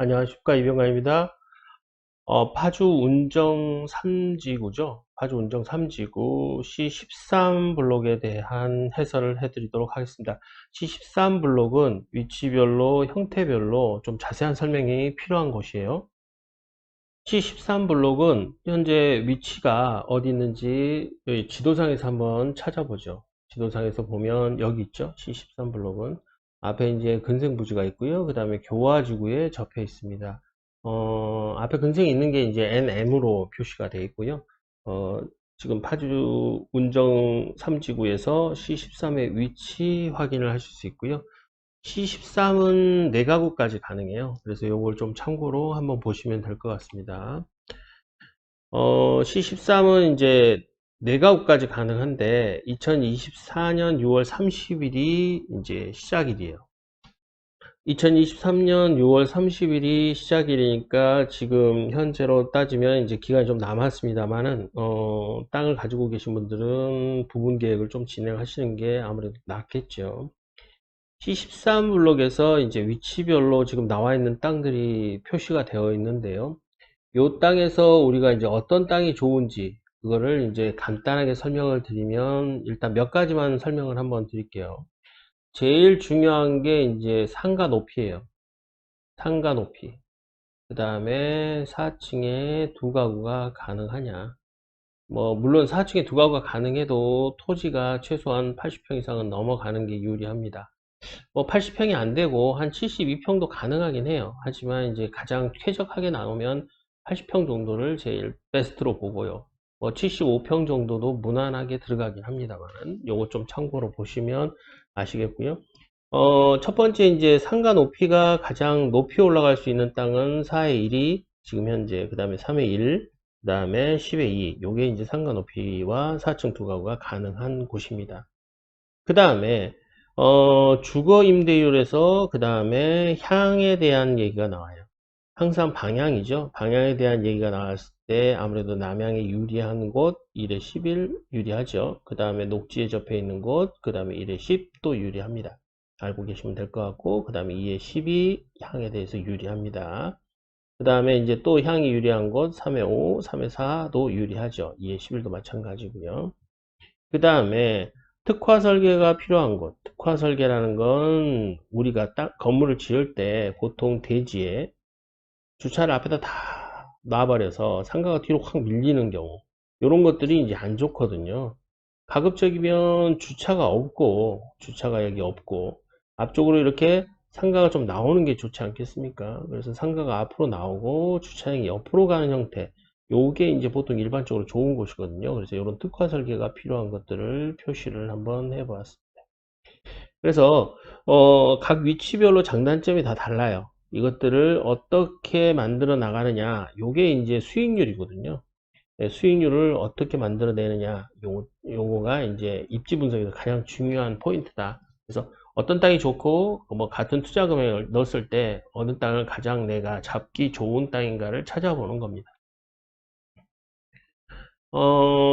안녕하십니까, 이병관입니다. 파주 운정 3지구죠. 파주 운정 3지구 C13블록에 대한 해설을 해드리도록 하겠습니다. C13블록은 위치별로, 형태별로 좀 자세한 설명이 필요한 곳이에요. C13블록은 현재 위치가 어디 있는지 여기 지도상에서 한번 찾아보죠. 지도상에서 보면 여기 있죠. C13블록은 앞에 이제 근생부지가 있고요. 그 다음에 교화지구에 접해 있습니다. 앞에 근생이 있는 게 이제 NM으로 표시가 되어 있고요. 지금 파주 운정 3지구에서 C13의 위치 확인을 하실 수 있고요. C13은 4가구까지 가능해요. 그래서 이걸 좀 참고로 한번 보시면 될 것 같습니다. C13은 이제 4가구까지 가능한데 2024년 6월 30일이 이제 시작일이에요. 2023년 6월 30일이 시작일이니까 지금 현재로 따지면 이제 기간이 좀 남았습니다만은 땅을 가지고 계신 분들은 부분 계획을 좀 진행하시는 게 아무래도 낫겠죠. C13블록에서 이제 위치별로 지금 나와 있는 땅들이 표시가 되어 있는데요. 이 땅에서 우리가 이제 어떤 땅이 좋은지 그거를 이제 간단하게 설명을 드리면 일단 몇 가지만 설명을 한번 드릴게요. 제일 중요한 게 이제 상가 높이예요. 상가 높이. 그 다음에 4층에 두 가구가 가능하냐. 뭐 물론 4층에 두 가구가 가능해도 토지가 최소한 80평 이상은 넘어가는 게 유리합니다. 뭐 80평이 안 되고 한 72평도 가능하긴 해요. 하지만 이제 가장 쾌적하게 나오면 80평 정도를 제일 베스트로 보고요. 뭐 75평 정도도 무난하게 들어가긴 합니다만 요거 좀 참고로 보시면 아시겠고요. 첫 번째 이제 상가 높이가 가장 높이 올라갈 수 있는 땅은 4의 1이 지금 현재, 그 다음에 3의 1, 그 다음에 10의 2. 요게 이제 상가 높이와 4층 두 가구가 가능한 곳입니다. 그 다음에 주거 임대율에서 그 다음에 향에 대한 얘기가 나와요. 항상 방향이죠. 방향에 대한 얘기가 나왔을 때 아무래도 남향에 유리한 곳 1에 11 유리하죠. 그 다음에 녹지에 접해 있는 곳, 그 다음에 1에 10도 유리합니다. 알고 계시면 될 것 같고, 그 다음에 2에 12 향에 대해서 유리합니다. 그 다음에 이제 또 향이 유리한 곳 3에 5, 3에 4도 유리하죠. 2에 11도 마찬가지고요. 그 다음에 특화 설계가 필요한 곳. 특화 설계라는 건 우리가 딱 건물을 지을 때 보통 대지에 주차를 앞에다 다 놔버려서 상가가 뒤로 확 밀리는 경우, 이런 것들이 이제 안 좋거든요. 가급적이면 주차가 여기 없고 앞쪽으로 이렇게 상가가 좀 나오는 게 좋지 않겠습니까? 그래서 상가가 앞으로 나오고 주차장이 옆으로 가는 형태, 요게 이제 보통 일반적으로 좋은 곳이거든요. 그래서 이런 특화 설계가 필요한 것들을 표시를 한번 해보았습니다. 그래서 각 위치별로 장단점이 다 달라요. 이것들을 어떻게 만들어 나가느냐, 요게 이제 수익률이거든요. 네, 수익률을 어떻게 만들어내느냐, 요거가 이제 입지 분석에서 가장 중요한 포인트다. 그래서 어떤 땅이 좋고 뭐 같은 투자 금액을 넣었을 때 어느 땅을 가장 내가 잡기 좋은 땅인가를 찾아보는 겁니다.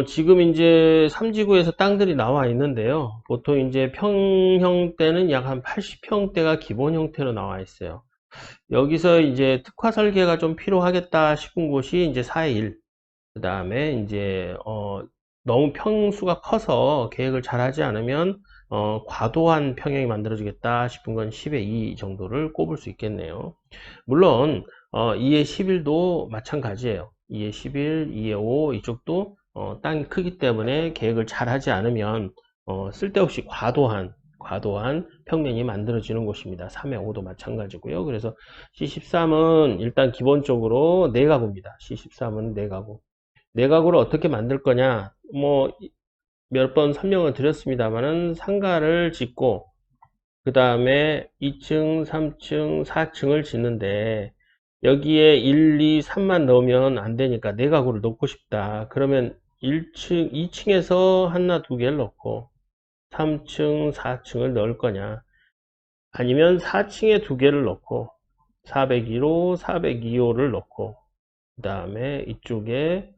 지금 이제 삼지구에서 땅들이 나와 있는데요. 보통 이제 평형대는 약 한 80평대가 기본 형태로 나와 있어요. 여기서 이제 특화 설계가 좀 필요하겠다 싶은 곳이 이제 4의 1. 그 다음에 이제, 너무 평수가 커서 계획을 잘 하지 않으면, 과도한 평형이 만들어지겠다 싶은 건 10의 2 정도를 꼽을 수 있겠네요. 물론, 2의 11도 마찬가지예요. 2의 11, 2의 5 이쪽도 땅이 크기 때문에 계획을 잘 하지 않으면 쓸데없이 과도한 평면이 만들어지는 곳입니다. 3의 5도 마찬가지고요. 그래서 C13은 일단 기본적으로 4가구입니다. C13은 4가구. 내각으로 어떻게 만들 거냐, 뭐 몇 번 설명을 드렸습니다만은 상가를 짓고 그 다음에 2층 3층 4층을 짓는데 여기에 1, 2, 3만 넣으면 안 되니까 내각으로 넣고 싶다. 그러면 1층 2층에서 하나 두 개를 넣고 3층 4층을 넣을 거냐, 아니면 4층에 두 개를 넣고 402호 402호를 넣고 그 다음에 이쪽에,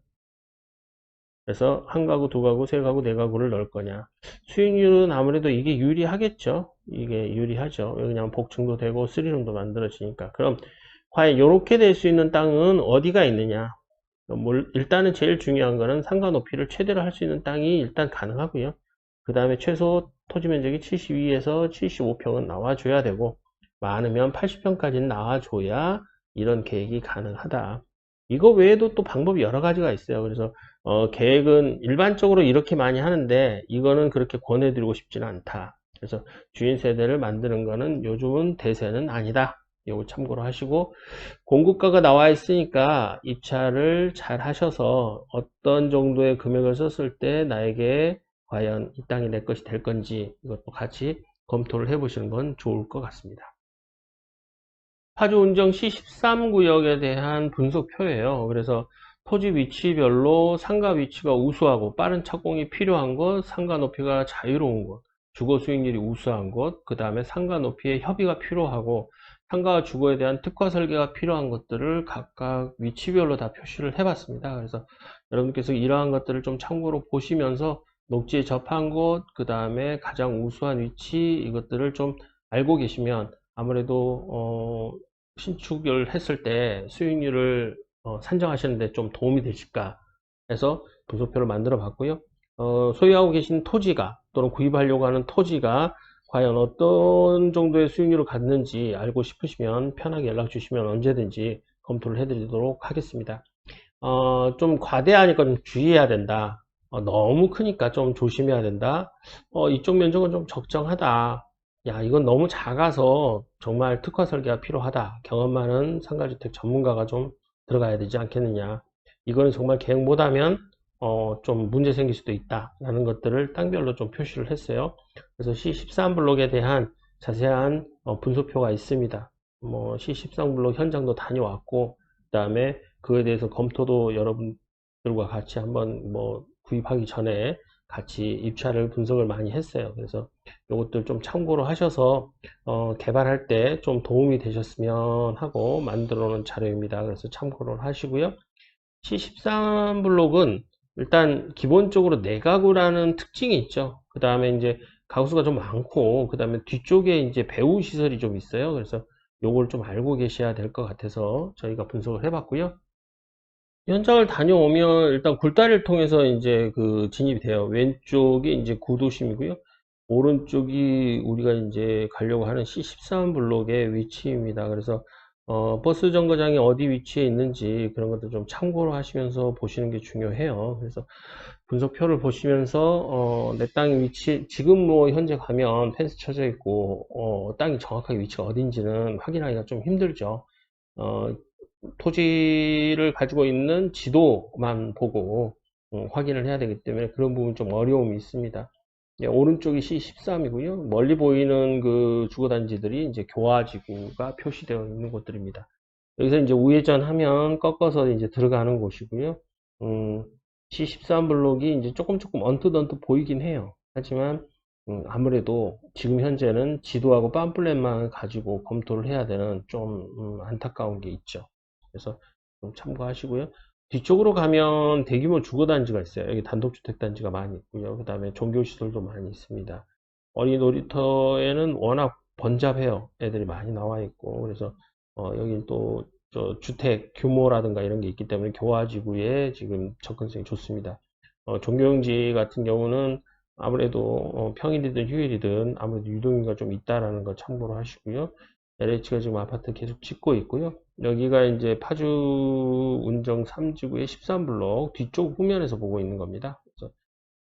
그래서 한 가구, 두 가구, 세 가구, 네 가구를 넣을 거냐. 수익률은 아무래도 이게 유리하겠죠. 이게 유리하죠. 왜냐하면 복층도 되고 스리룸도 만들어지니까. 그럼 과연 이렇게 될 수 있는 땅은 어디가 있느냐. 일단은 제일 중요한 거는 상가 높이를 최대로 할 수 있는 땅이 일단 가능하고요. 그 다음에 최소 토지 면적이 72에서 75평은 나와줘야 되고, 많으면 80평까지는 나와줘야 이런 계획이 가능하다. 이거 외에도 또 방법이 여러 가지가 있어요. 그래서 계획은 일반적으로 이렇게 많이 하는데 이거는 그렇게 권해드리고 싶지는 않다. 그래서 주인 세대를 만드는 거는 요즘은 대세는 아니다. 이거 참고로 하시고, 공급가가 나와 있으니까 입찰을 잘 하셔서 어떤 정도의 금액을 썼을 때 나에게 과연 이 땅이 내 것이 될 건지 이것도 같이 검토를 해 보시는 건 좋을 것 같습니다. 파주 운정시 13구역에 대한 분석표예요. 그래서 토지 위치별로 상가 위치가 우수하고 빠른 착공이 필요한 곳, 상가 높이가 자유로운 곳, 주거 수익률이 우수한 곳, 그 다음에 상가 높이의 협의가 필요하고 상가와 주거에 대한 특화 설계가 필요한 것들을 각각 위치별로 다 표시를 해봤습니다. 그래서 여러분께서 이러한 것들을 좀 참고로 보시면서 녹지에 접한 곳, 그 다음에 가장 우수한 위치 이것들을 좀 알고 계시면 아무래도 신축을 했을 때 수익률을 산정하시는데 좀 도움이 되실까 해서 분석표를 만들어 봤고요. 소유하고 계신 토지가 또는 구입하려고 하는 토지가 과연 어떤 정도의 수익률을 갖는지 알고 싶으시면 편하게 연락 주시면 언제든지 검토를 해드리도록 하겠습니다. 좀 과대하니까 좀 주의해야 된다. 너무 크니까 좀 조심해야 된다. 이쪽 면적은 좀 적정하다. 야, 이건 너무 작아서 정말 특화 설계가 필요하다. 경험 많은 상가주택 전문가가 좀 들어가야 되지 않겠느냐. 이거는 정말 계획 못하면 좀 문제 생길 수도 있다. 라는 것들을 땅별로 좀 표시를 했어요. 그래서 C13블록에 대한 자세한 분소표가 있습니다. 뭐 C13블록 현장도 다녀왔고, 그 다음에 그에 대해서 검토도 여러분들과 같이 한번 뭐 구입하기 전에 같이 입찰을 분석을 많이 했어요. 그래서 이것들 좀 참고로 하셔서 개발할 때 좀 도움이 되셨으면 하고 만들어 놓은 자료입니다. 그래서 참고를 하시고요. C13블록은 일단 기본적으로 내가구라는 특징이 있죠. 그 다음에 이제 가구수가 좀 많고, 그 다음에 뒤쪽에 이제 배우 시설이 좀 있어요. 그래서 요걸 좀 알고 계셔야 될 것 같아서 저희가 분석을 해봤고요. 현장을 다녀오면 일단 굴다리를 통해서 이제 그 진입이 돼요. 왼쪽이 이제 구도심이고요. 오른쪽이 우리가 이제 가려고 하는 C13 블록의 위치입니다. 그래서 버스 정거장이 어디 위치에 있는지 그런 것도 좀 참고로 하시면서 보시는 게 중요해요. 그래서 분석표를 보시면서 내 땅의 위치, 지금 뭐 현재 가면 펜스 쳐져 있고 땅이 정확하게 위치가 어딘지는 확인하기가 좀 힘들죠. 어, 토지를 가지고 있는 지도만 보고 확인을 해야 되기 때문에 그런 부분 좀 어려움이 있습니다. 예, 오른쪽이 C13이고요. 멀리 보이는 그 주거단지들이 이제 교화지구가 표시되어 있는 곳들입니다. 여기서 이제 우회전 하면 꺾어서 이제 들어가는 곳이고요. C13 블록이 이제 조금 언뜻 보이긴 해요. 하지만 아무래도 지금 현재는 지도하고 팜플렛만 가지고 검토를 해야 되는 좀 안타까운 게 있죠. 그래서 좀 참고하시고요. 뒤쪽으로 가면 대규모 주거단지가 있어요. 여기 단독주택단지가 많이 있고요. 그 다음에 종교시설도 많이 있습니다. 어린이 놀이터에는 워낙 번잡해요. 애들이 많이 나와 있고. 그래서 여기 또 주택 규모라든가 이런 게 있기 때문에 교화지구에 지금 접근성이 좋습니다. 종교용지 같은 경우는 아무래도 평일이든 휴일이든 아무래도 유동인구가 좀 있다라는 거 참고로 하시고요. LH가 지금 아파트 계속 짓고 있고요. 여기가 이제 파주 운정 3지구의 13블록 뒤쪽 후면에서 보고 있는 겁니다. 그래서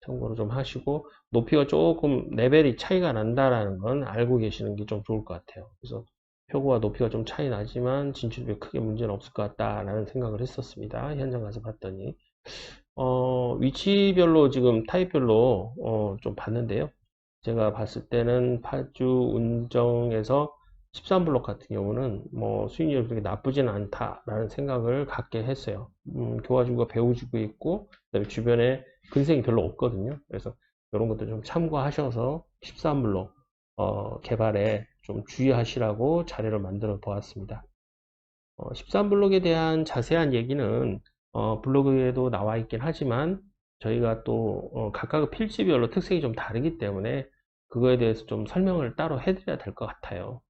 참고로 좀 하시고 높이가 조금 레벨이 차이가 난다라는 건 알고 계시는 게 좀 좋을 것 같아요. 그래서 표고와 높이가 좀 차이 나지만 진출비에 크게 문제는 없을 것 같다라는 생각을 했었습니다. 현장 가서 봤더니 위치별로 지금 타입별로 좀 봤는데요. 제가 봤을 때는 파주 운정에서 13블록 같은 경우는 뭐 수익률이 그렇게 나쁘지는 않다라는 생각을 갖게 했어요. 교화지구가 배우지구 있고 그다음에 주변에 근생이 별로 없거든요. 그래서 이런 것도 좀 참고하셔서 13블록 개발에 좀 주의하시라고 자료를 만들어 보았습니다. 13블록에 대한 자세한 얘기는 블로그에도 나와 있긴 하지만 저희가 또 각각의 필지별로 특색이 좀 다르기 때문에 그거에 대해서 좀 설명을 따로 해드려야 될 것 같아요.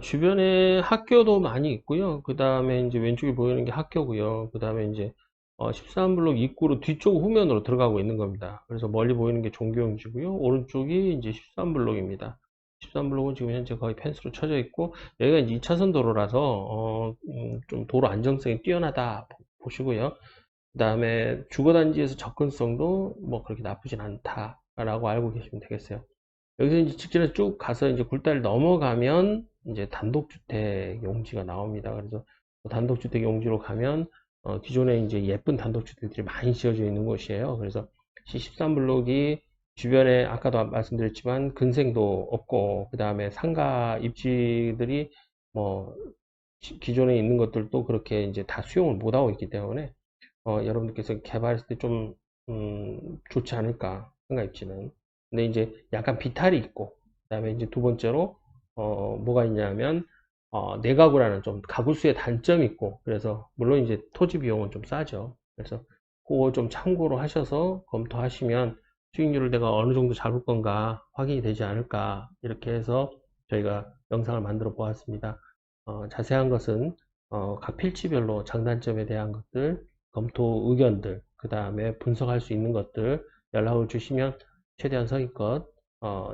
주변에 학교도 많이 있고요. 그 다음에 이제 왼쪽에 보이는 게 학교고요. 그 다음에 이제 13블록 입구로 뒤쪽 후면으로 들어가고 있는 겁니다. 그래서 멀리 보이는 게 종교용지고요. 오른쪽이 이제 13블록입니다. 13블록은 지금 현재 거의 펜스로 쳐져 있고, 여기가 이제 2차선 도로라서 좀 도로 안정성이 뛰어나다 보시고요. 그 다음에 주거단지에서 접근성도 뭐 그렇게 나쁘진 않다라고 알고 계시면 되겠어요. 여기서 이제 직진해서 쭉 가서 이제 굴다리를 넘어가면 이제 단독주택 용지가 나옵니다. 그래서 단독주택 용지로 가면 기존에 이제 예쁜 단독주택들이 많이 지어져 있는 곳이에요. 그래서 C13블록이 주변에 아까도 말씀드렸지만 근생도 없고, 그 다음에 상가 입지들이 뭐 기존에 있는 것들도 그렇게 이제 다 수용을 못 하고 있기 때문에 여러분들께서 개발했을 때 좀 좋지 않을까, 상가 입지는. 근데 이제 약간 비탈이 있고, 그 다음에 이제 두 번째로 뭐가 있냐면 내가구라는 좀 가구수의 단점이 있고, 그래서 물론 이제 토지 비용은 좀 싸죠. 그래서 그거 좀 참고로 하셔서 검토하시면 수익률을 내가 어느 정도 잡을 건가 확인이 되지 않을까, 이렇게 해서 저희가 영상을 만들어 보았습니다. 자세한 것은 각 필지별로 장단점에 대한 것들, 검토 의견들, 그 다음에 분석할 수 있는 것들 연락을 주시면 최대한 성의껏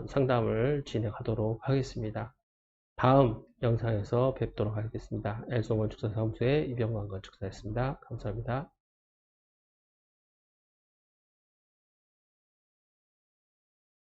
상담을 진행하도록 하겠습니다. 다음 영상에서 뵙도록 하겠습니다. 엘소건축사사무소의 이병관 건축사였습니다. 감사합니다.